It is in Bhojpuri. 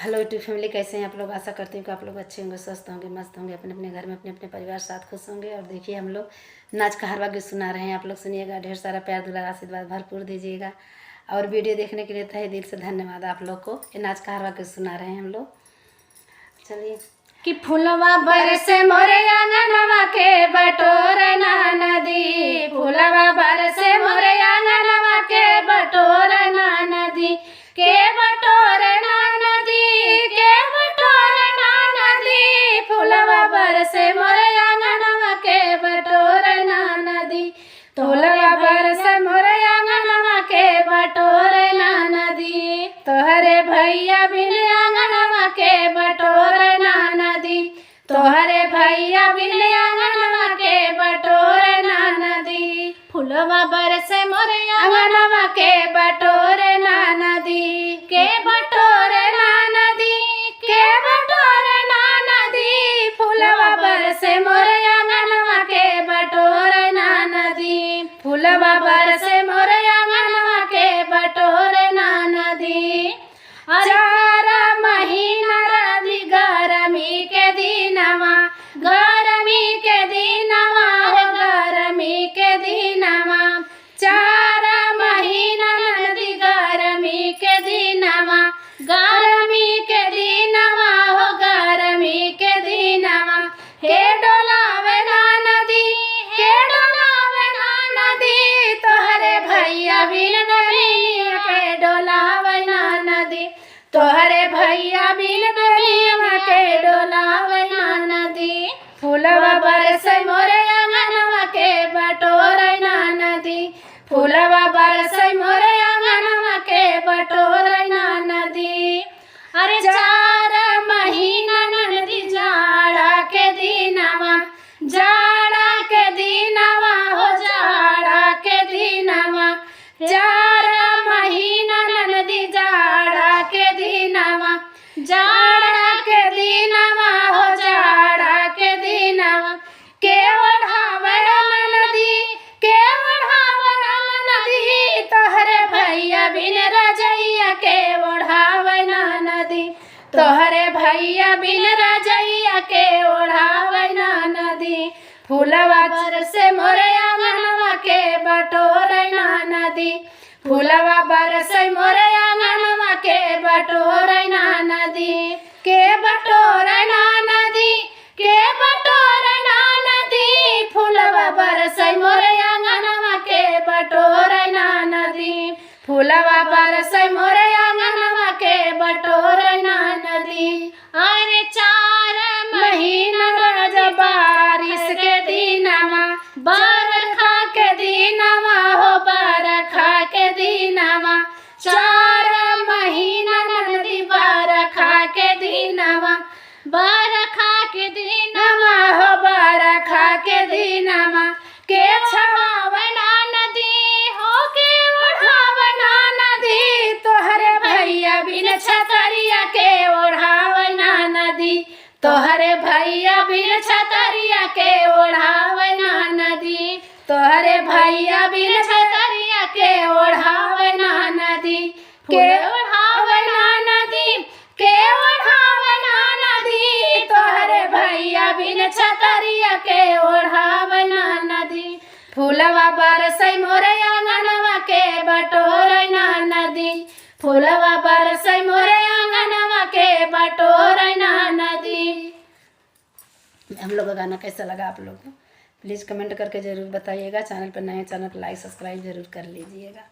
हेलो यूट्यूब फैमिली, कैसे हैं आप लोग। आशा करती हूँ कि आप लोग अच्छे होंगे, स्वस्थ होंगे, मस्त होंगे, अपने अपने घर में अपने अपने परिवार साथ खुश होंगे। और देखिए हम लोग नाच का हरवा गीत सुना रहे हैं, आप लोग सुनिएगा। ढेर सारा प्यार दुलार आशीर्वाद भरपूर दीजिएगा। और वीडियो देखने के लिए तहे दिल से धन्यवाद आप लोग को। ये नाच का हरवा गीत सुना रहे हैं हम लोग। चलिए। कि फुलवा बरसे मोरे आंगनवा के बटोरे ना नदी, फुलवा बरसे मोरे आंगनवा के बटोरे ना नदी, के बटोरे ना नदी, के बटोरे ना नदी, फुलवा बरसे मोरे आंगनवा के बटोरे ना नदी, फुलवा बरसे मोरे आंगनवा के बटोरे ना नदी, तोहरे भैया बिन आंगनवा के बटोरे ना नदी, तोहरे भैया बिन आंगनवा के बटोरे ना नदी, फुलवा बरसे मोरे आंगनवा के बटोरे ना नदी, के बटोरे ना नदी, के बटोरे ना नदी, फुलवा बरसे मोरे आंगनवा के बटोरे ना नदी, फुलवा बरसे मोरे आंगनवा के बटोरे ना नदी। चार महीना रही गरमी के दिनवा, गरमी के दिनवा हो गरमी के दिनवा, चार महीना नदी गरमी के दिनवा, गरमी के दिनवा हो गरमी के दिनवा, हे डोलावे ना नदी, हे डोलावे ना नदी, तोहरे भैया बिन बनिया के डोलावे ना नदी, तोहरे भैया बिन बनिया के डोलावे ना नदी, फुलवा बरसे मोरे आंगनवा के बटोरे ना नदी, फुलवा बरसे मोरे आंगनवा के बटोरे ना नदी। अरे चार महीना नदी जाड़ा के दिनवा, जाड़ा के दिनवा हो जाड़ा के दिनवा, चार महीना नदी जाड़ा के दिनवा, जाड़ा के दिनवा हो जाड़ा के दिनवा, के ओढ़ावे नदी, के ओढ़ावे नदी, तोहरे भैया बिन रजैया के ओढ़ावे ना नदी, तोहरे भैया बिन रजैया के ओढ़ावे ना नदी, फुलवा बरसे मोरे आंगनवा के बटोरे ना नदी, फुलवा बरसे मोरे आंगनवा के बटोरे ना नदी, के बटोरे ना नदी, के बटोरे ना नदी, फुलवा बरसे मोरे आंगनवा के बटोरे ना नदी, फुलवा बरसे मोरे आंगनवा के बटोरे ना नदी। अरे चार महीना रज बारिश के दिनवा, बरखा के दिनवा हो बरखा के दिनवा, चार महीना नदी बरखा के दिनवा, बरखा के दिनवा हो बरखा के दिनवा, के छावे ना नदी हो के ओढ़ावे ना नदी, तोहरे भैया बिन छतरिया के ओढ़ावे ना नदी, तोहरे भैया बिन छतरिया के ओढ़ावे ना नदी, तोहरे भैया बिन छतरिया के ओढ़ावे ना नदी, के ओढ़ावे ना नदी, के ओढ़ावे ना नदी, तोहरे भैया बिन छतरिया के ओढ़ावे ना नदी, फुलवा बरसे मोरे आंगनवा के बटोरे ना नदी, फुलवा बरसे मोरे आंगनवा के बटोरे ना नदी। हम लोग का गाना कैसा लगा आप लोग को प्लीज़ कमेंट करके ज़रूर बताइएगा। चैनल पर नए, चैनल पर लाइक सब्सक्राइब ज़रूर कर लीजिएगा।